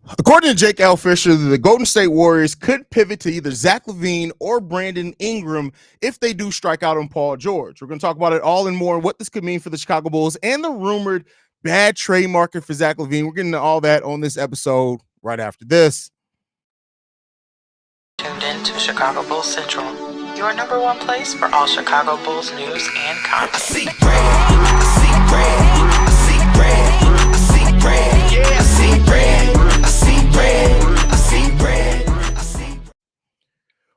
According to Jake L. Fischer, the Golden State Warriors could pivot to either Zach LaVine or Brandon Ingram if they do strike out on Paul George. We're going to talk about it all and more, what this could mean for the Chicago Bulls and the rumored bad trade market for Zach LaVine. We're getting into all that on this episode right after this. Tuned in to Chicago Bulls Central, your number one place for all Chicago Bulls news and content. I see red, I see red, I see red, I see red, yeah, I see red, I see red, I see red, I see.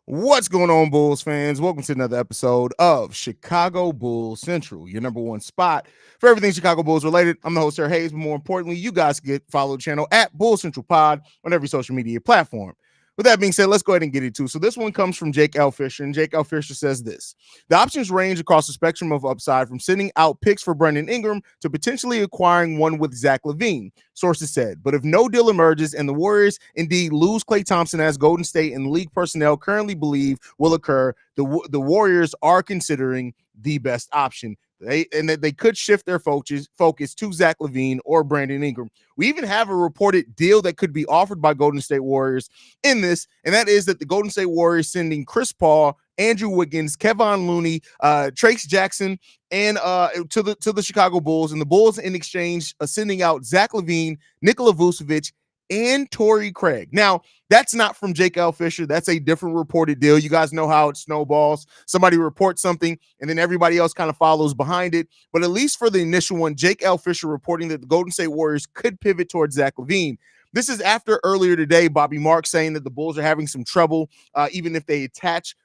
What's going on, Bulls fans? Welcome to another episode of Chicago Bulls Central, your number one spot for everything Chicago Bulls related. I'm the host, Sir Haize, but more importantly, you guys can follow the channel at Bulls Central Pod on every social media platform. With that being said, let's go ahead and get it to. So this one comes from Jake L. Fischer, and Jake L. Fischer says this: the options range across the spectrum of upside, from sending out picks for Brandon Ingram to potentially acquiring one with Zach LaVine, sources said. But if no deal emerges and the Warriors indeed lose Klay Thompson, as Golden State and league personnel currently believe will occur, the Warriors are considering the best option. They could shift their focus to Zach LaVine or Brandon Ingram. We even have a reported deal that could be offered by Golden State Warriors in this, and that is that the Golden State Warriors sending Chris Paul, Andrew Wiggins, Kevon Looney, Trace Jackson, and to the Chicago Bulls, and the Bulls in exchange sending out Zach LaVine, Nikola Vucevic, and Torrey Craig. Now, that's not from Jake L. Fischer. That's a different reported deal. You guys know how it snowballs. Somebody reports something, and then everybody else kind of follows behind it. But at least for the initial one, Jake L. Fischer reporting that the Golden State Warriors could pivot towards Zach LaVine. This is after earlier today, Bobby Marks saying that the Bulls are having some trouble, even if they attach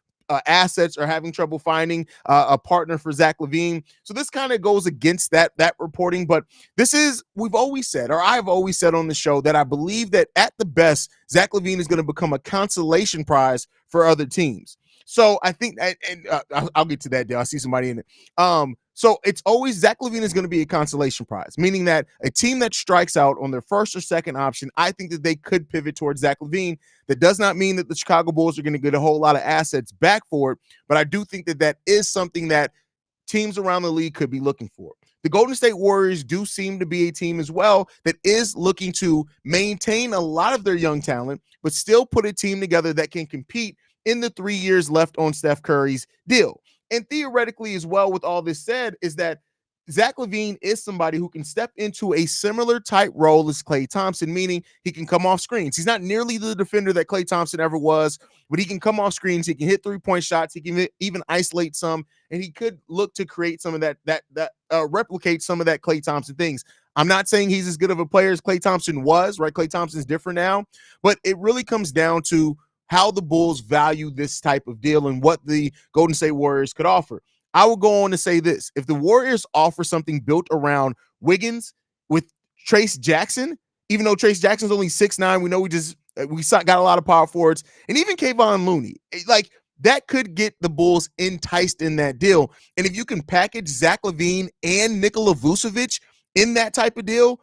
assets, are having trouble finding a partner for Zach LaVine. So this kind of goes against that reporting. But this is, we've always said, or I've always said on the show, that I believe that at the best, Zach LaVine is going to become a consolation prize for other teams. So I think, and I'll get to that deal. I see somebody in it. So it's always Zach LaVine is going to be a consolation prize, meaning that a team that strikes out on their first or second option, I think that they could pivot towards Zach LaVine. That does not mean that the Chicago Bulls are going to get a whole lot of assets back for it, but I do think that that is something that teams around the league could be looking for. The Golden State Warriors do seem to be a team as well that is looking to maintain a lot of their young talent, but still put a team together that can compete in the 3 years left on Steph Curry's deal. And theoretically as well, with all this said, is that Zach LaVine is somebody who can step into a similar type role as Klay Thompson, meaning he can come off screens. He's not nearly the defender that Klay Thompson ever was, but he can come off screens. He can hit three-point shots. He can even isolate some, and he could look to create some of that replicate some of that Klay Thompson things. I'm not saying he's as good of a player as Klay Thompson was, right? Klay Thompson's different now, but it really comes down to how the Bulls value this type of deal and what the Golden State Warriors could offer. I will go on to say this: if the Warriors offer something built around Wiggins with Trace Jackson, even though Trace Jackson's only 6'9", we know we got a lot of power forwards, and even Kevon Looney, like that could get the Bulls enticed in that deal. And if you can package Zach LaVine and Nikola Vucevic in that type of deal,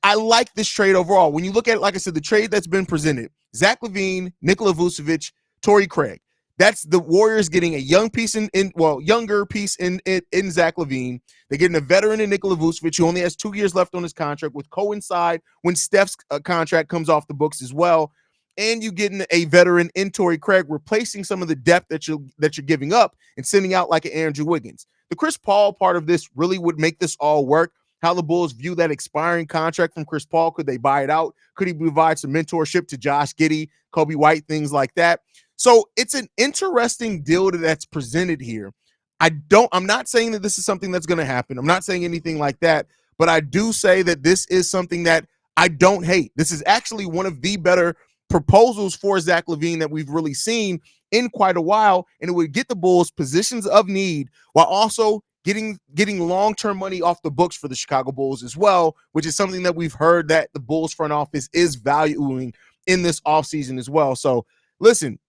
I like this trade overall. When you look at it, like I said, the trade that's been presented, Zach LaVine, Nikola Vucevic, Torrey Craig. That's the Warriors getting a younger piece in Zach LaVine. They're getting a veteran in Nikola Vucevic, who only has 2 years left on his contract, with coincide when Steph's contract comes off the books as well. And you getting a veteran in Torrey Craig, replacing some of the depth that you're giving up and sending out like an Andrew Wiggins. The Chris Paul part of this really would make this all work. How the Bulls view that expiring contract from Chris Paul. Could they buy it out? Could he provide some mentorship to Josh Giddey, Kobe White, things like that? So it's an interesting deal that's presented here. I'm not saying that this is something that's going to happen. I'm not saying anything like that, but I do say that this is something that I don't hate. This is actually one of the better proposals for Zach LaVine that we've really seen in quite a while, and it would get the Bulls positions of need while also getting long-term money off the books for the Chicago Bulls as well, which is something that we've heard that the Bulls front office is valuing in this offseason as well. So listen,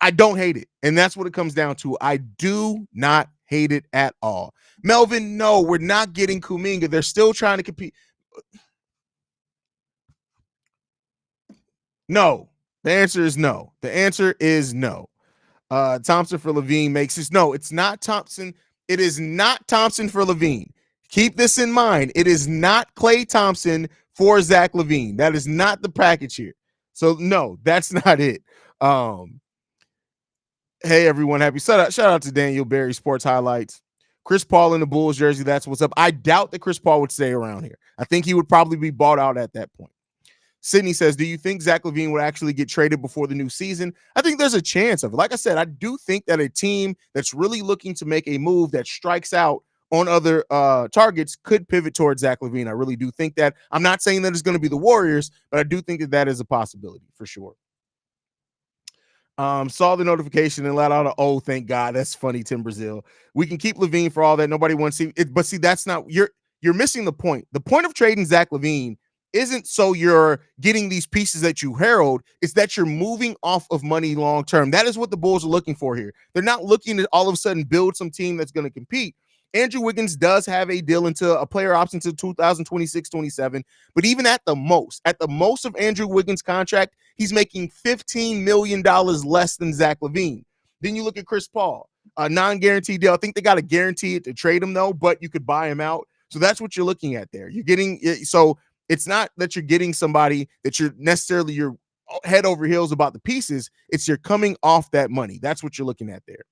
I don't hate it, and that's what it comes down to. I do not hate it at all. Melvin, no, we're not getting Kuminga. They're still trying to compete. No, the answer is no. The answer is no. Thompson for LaVine makes this. No, it's not Thompson. It is not Thompson for LaVine. Keep this in mind. It is not Klay Thompson for Zach LaVine. That is not the package here. So no, that's not it. Hey everyone, happy shout out to Daniel Berry Sports Highlights. Chris Paul in the Bulls jersey, that's what's up. I doubt that Chris Paul would stay around here. I think he would probably be bought out at that point. Sydney says, do you think Zach LaVine would actually get traded before the new season? I think there's a chance of it. Like I said, I do think that a team that's really looking to make a move that strikes out on other targets could pivot towards Zach LaVine. I really do think that. I'm not saying that it's going to be the Warriors, but I do think that that is a possibility for sure. Saw the notification and let out oh, thank God. That's funny, Tim Brazil. We can keep LaVine for all that. Nobody wants to see it, but see, that's not you're missing the point. The point of trading Zach LaVine isn't so you're getting these pieces that you herald, it's that you're moving off of money long term. That is what the Bulls are looking for here. They're not looking to all of a sudden build some team that's going to compete. Andrew Wiggins does have a deal into a player option to 2026-27, but even at the most of Andrew Wiggins' contract, he's making $15 million less than Zach LaVine. Then you look at Chris Paul, a non-guaranteed deal. I think they got to guarantee it to trade him though, but you could buy him out. So that's what you're looking at there. You're getting so it's not that you're getting somebody that you're head over heels about the pieces. It's you're coming off that money. That's what you're looking at there.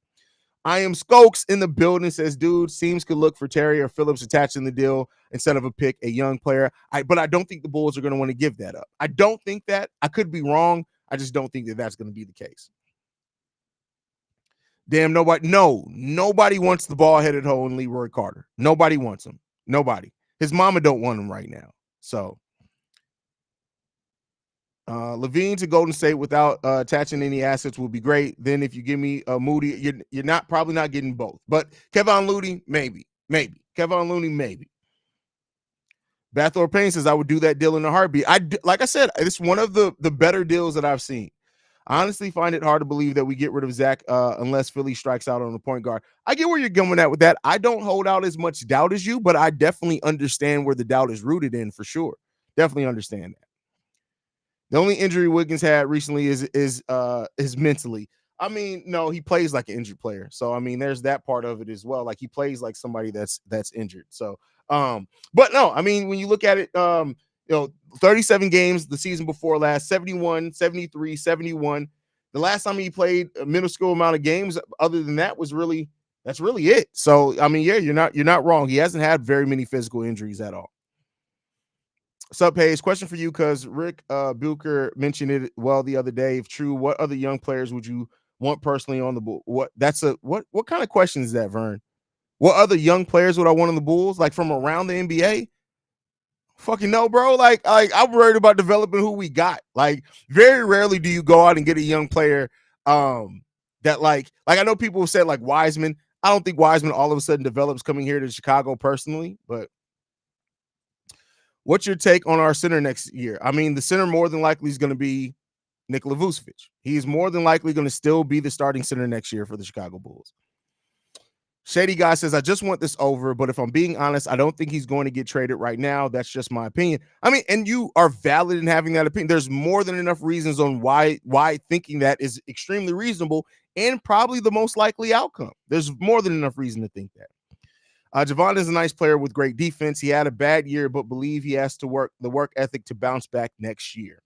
I am Skokes in the building, says, dude, teams could look for Terry or Phillips attaching the deal instead of a pick, a young player. But I don't think the Bulls are going to want to give that up. I don't think that. I could be wrong. I just don't think that that's going to be the case. Damn, nobody wants the ball-headed hoe in Leroy Carter. Nobody wants him. Nobody. His mama don't want him right now. So LaVine to Golden State without attaching any assets would be great. Then if you give me Moody, you're probably not getting both. But Kevon Looney, maybe. Kevon Looney, maybe. Bathor Payne says I would do that deal in a heartbeat. Like I said, it's one of the better deals that I've seen. I honestly find it hard to believe that we get rid of Zach unless Philly strikes out on the point guard. I get where you're going at with that. I don't hold out as much doubt as you, but I definitely understand where the doubt is rooted in for sure. Definitely understand that. The only injury Wiggins had recently is mentally. I mean, no, he plays like an injured player. So I mean, there's that part of it as well. Like he plays like somebody that's injured. So but no, I mean, when you look at it, 37 games the season before last, 71, 73, 71. The last time he played a minuscule amount of games other than that that's really it. So I mean, yeah, you're not wrong. He hasn't had very many physical injuries at all. Sup, Hayes, question for you, because Rick Bucher mentioned it well the other day. If true, what other young players would you want personally on the Bulls? What kind of question is that, Vern? What other young players would I want on the Bulls? Like from around the NBA? Fucking no, bro. Like I'm worried about developing who we got. Like very rarely do you go out and get a young player that like I know people have said like Wiseman. I don't think Wiseman all of a sudden develops coming here to Chicago personally, but what's your take on our center next year? I mean, the center more than likely is going to be Nikola Vucevic. He's more than likely going to still be the starting center next year for the Chicago Bulls. Shady Guy says, I just want this over, but if I'm being honest, I don't think he's going to get traded right now. That's just my opinion. I mean, and you are valid in having that opinion. There's more than enough reasons on why thinking that is extremely reasonable and probably the most likely outcome. There's more than enough reason to think that. Javon is a nice player with great defense. He had a bad year, but believe he has to work the work ethic to bounce back next year.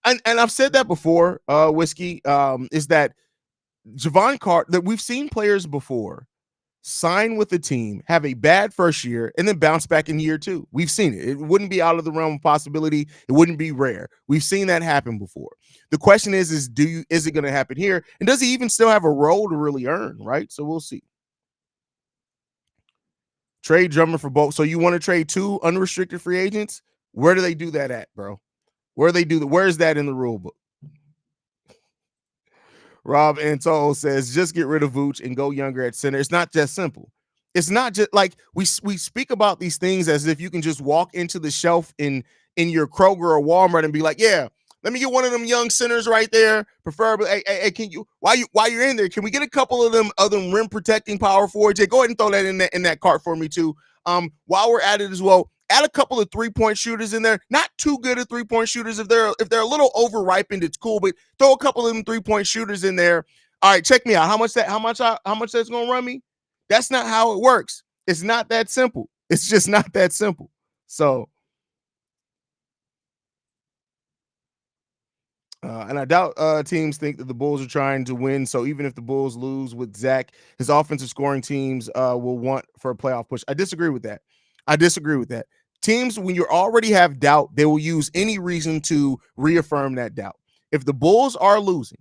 And I've said that before, Whiskey, is that Javon Carter, that we've seen players before sign with the team, have a bad first year, and then bounce back in year two. We've seen it. It wouldn't be out of the realm of possibility. It wouldn't be rare. We've seen that happen before. The question is it going to happen here? And does he even still have a role to really earn, right? So we'll see. Trade Drummond for both. So you want to trade two unrestricted free agents? Where do they do that at, bro? Where is that in the rule book? Rob Anto says, just get rid of Vooch and go younger at center. It's not just simple. It's not just like we speak about these things as if you can just walk into the shelf in your Kroger or Walmart and be like, yeah, let me get one of them young centers right there. Preferably, hey, can you while you're in there, can we get a couple of them rim protecting power forwards? Yeah, go ahead and throw that in that cart for me too. While we're at it as well, add a couple of 3-point shooters in there. Not too good at 3-point shooters. If they're a little over ripened, it's cool. But throw a couple of them 3-point shooters in there. All right, check me out. How much that's gonna run me? That's not how it works. It's not that simple. It's just not that simple. So, and I doubt teams think that the Bulls are trying to win. So even if the Bulls lose with Zach, his offensive scoring teams will want for a playoff push. I disagree with that. I disagree with that. Teams, when you already have doubt, they will use any reason to reaffirm that doubt. If the Bulls are losing,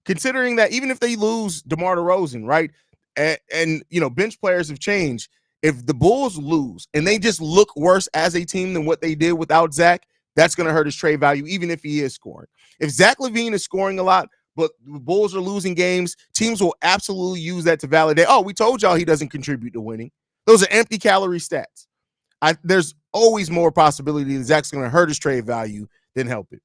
considering that even if they lose DeMar DeRozan, right, and bench players have changed. If the Bulls lose and they just look worse as a team than what they did without Zach, that's going to hurt his trade value, even if he is scoring. If Zach LaVine is scoring a lot, but the Bulls are losing games, teams will absolutely use that to validate, oh, we told y'all he doesn't contribute to winning. Those are empty calorie stats. There's always more possibility that Zach's going to hurt his trade value than help it.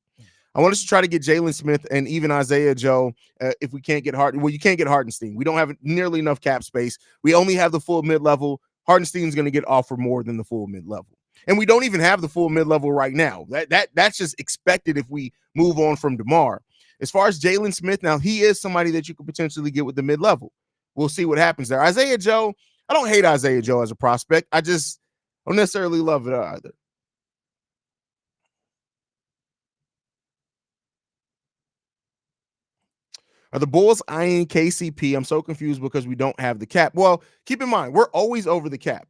I want us to try to get Jalen Smith and even Isaiah Joe if we can't get Harden. Well, you can't get Hardenstein. We don't have nearly enough cap space. We only have the full mid-level. Hardenstein's going to get offered more than the full mid-level. And we don't even have the full mid-level right now. That's just expected if we move on from DeMar. As far as Jalen Smith, now he is somebody that you could potentially get with the mid-level. We'll see what happens there. Isaiah Joe, I don't hate Isaiah Joe as a prospect. I just don't necessarily love it either. Are the Bulls eyeing KCP? I'm so confused because we don't have the cap. Well, keep in mind, we're always over the cap.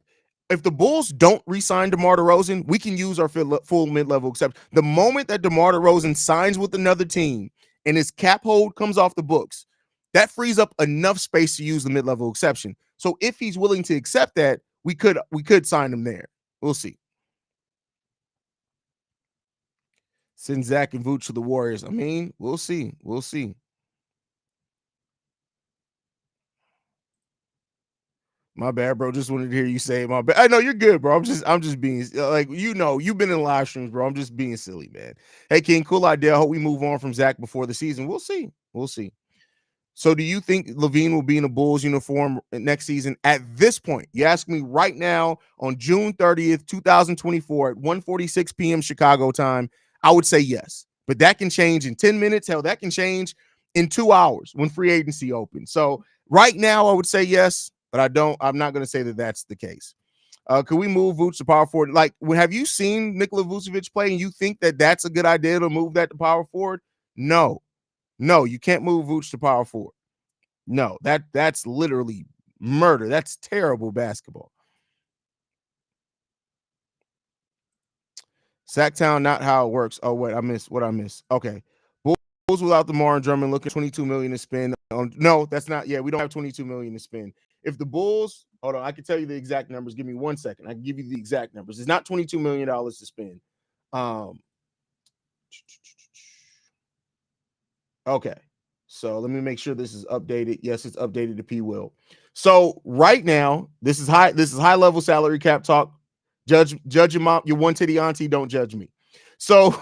If the Bulls don't re-sign DeMar DeRozan, we can use our full mid-level exception. The moment that DeMar DeRozan signs with another team and his cap hold comes off the books, that frees up enough space to use the mid-level exception. So if he's willing to accept that, we could sign him there. We'll see. Send Zach and Vooch to the Warriors. I mean, we'll see. We'll see. My bad, bro. Just wanted to hear you say my bad. I know you're good, bro. I'm just being like, you've been in live streams, bro. I'm just being silly, man. Hey, King, cool idea. I hope we move on from Zach before the season. We'll see. We'll see. So do you think LaVine will be in a Bulls uniform next season? At this point, you ask me right now on June 30th, 2024 at 1:46 p.m. Chicago time, I would say yes. But that can change in 10 minutes. Hell, that can change in 2 hours when free agency opens. So right now, I would say yes, but I'm not going to say that that's the case. Could we move Vooch to power forward? Like, have you seen Nikola Vucevic play and you think that that's a good idea to move that to power forward? No, you can't move Vooch to power forward. No, that's literally murder. That's terrible basketball. Sacktown, not how it works. Oh, wait, I missed. Okay. Bulls without DeMar and Drummond looking at $22 million to spend. No, that's not. Yeah, we don't have $22 million to spend. If the Bulls, hold on, I can tell you the exact numbers. Give me 1 second. I can give you the exact numbers. It's not $22 million to spend. Okay. So let me make sure this is updated. Yes, it's updated to P Will. So right now, this is high level salary cap talk. Judge your mom, your one titty auntie, don't judge me. So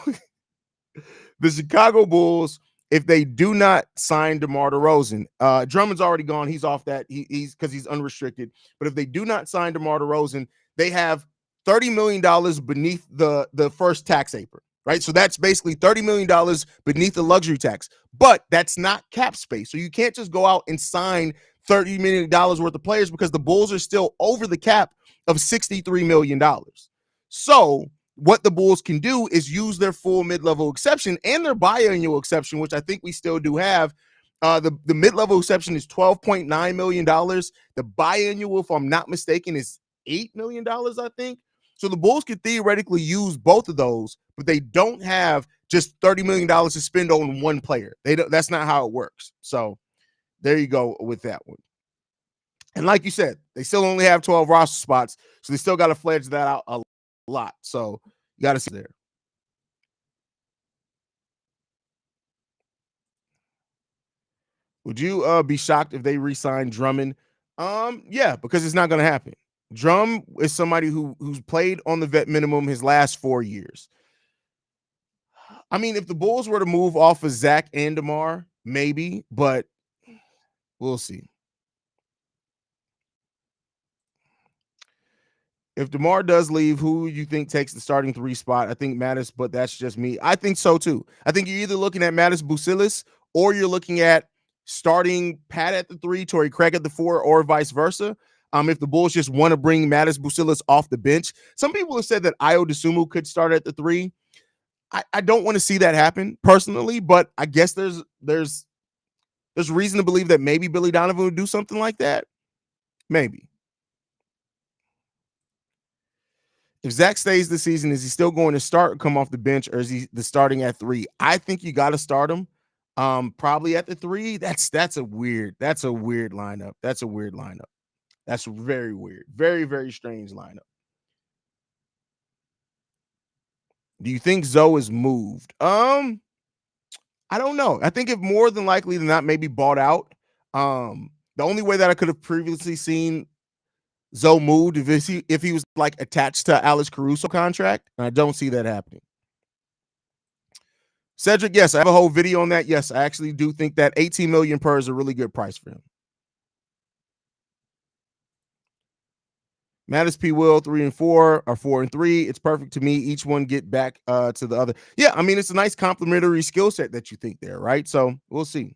the Chicago Bulls, if they do not sign DeMar DeRozan, Drummond's already gone. He's off that. He's because he's unrestricted. But if they do not sign DeMar DeRozan, they have $30 million beneath the first tax apron. Right. So that's basically $30 million beneath the luxury tax, but that's not cap space. So you can't just go out and sign $30 million worth of players because the Bulls are still over the cap of $63 million. So what the Bulls can do is use their full mid-level exception and their biannual exception, which I think we still do have. The mid-level exception is $12.9 million. The biannual, if I'm not mistaken, is $8 million, I think. So the Bulls could theoretically use both of those, but they don't have just $30 million to spend on one player. That's not how it works. So there you go with that one. And like you said, they still only have 12 roster spots, so they still got to fledge that out a lot. So you got to see there. Would you be shocked if they re-sign Drummond? Yeah, because it's not going to happen. Drum is somebody who's played on the vet minimum his last 4 years. I mean, if the Bulls were to move off of Zach and DeMar, maybe, but we'll see. If DeMar does leave, who you think takes the starting 3 spot? I think Mattis, but that's just me. I think so too. I think you're either looking at Mattis Bucilis or you're looking at starting Pat at the 3, Torrey Craig at the 4, or vice versa. If the Bulls just want to bring Mattis Bucilis off the bench, some people have said that Ayo Dosunmu could start at the 3. I don't want to see that happen personally, but I guess there's reason to believe that maybe Billy Donovan would do something like that. Maybe. If Zach stays this season, is he still going to start or come off the bench, or is he the starting at 3? I think you got to start him. Probably at the 3. That's a weird lineup. That's a weird lineup. That's very weird. Very, very strange lineup. Do you think Zoe is moved? I don't know. I think if more than likely than not, maybe bought out. The only way that I could have previously seen Zoe moved if he was like attached to Alex Caruso contract, and I don't see that happening. Cedric, yes, I have a whole video on that. Yes, I actually do think that 18 million per is a really good price for him. Mattis P. Will 3 and 4 or 4 and 3. It's perfect to me. Each one get back to the other. Yeah, I mean, it's a nice complementary skill set that you think there, right? So we'll see.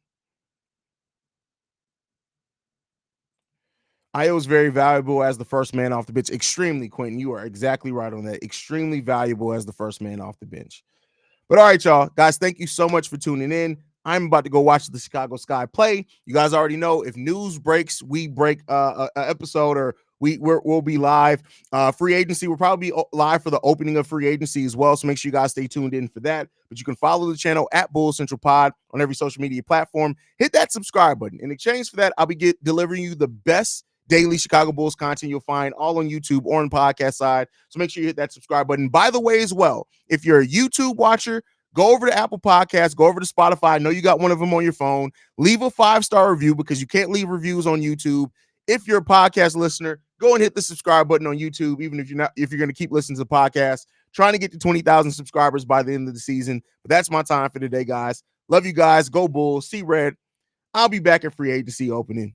Ayo is very valuable as the first man off the bench. Extremely, Quentin. You are exactly right on that. Extremely valuable as the first man off the bench. But all right, y'all. Guys, thank you so much for tuning in. I'm about to go watch the Chicago Sky play. You guys already know if news breaks, we break an episode, or we'll be live. Free agency, we'll probably be live for the opening of free agency as well. So make sure you guys stay tuned in for that. But you can follow the channel at Bulls Central Pod on every social media platform. Hit that subscribe button. In exchange for that, I'll be delivering you the best daily Chicago Bulls content you'll find all on YouTube or on podcast side. So make sure you hit that subscribe button. By the way, as well, if you're a YouTube watcher, go over to Apple Podcasts, go over to Spotify. I know you got one of them on your phone. Leave a 5-star review because you can't leave reviews on YouTube. If you're a podcast listener, go and hit the subscribe button on YouTube, even if you're going to keep listening to the podcast. Trying to get to 20,000 subscribers by the end of the season. But that's my time for today, guys. Love you guys. Go Bulls. See red. I'll be back at free agency opening.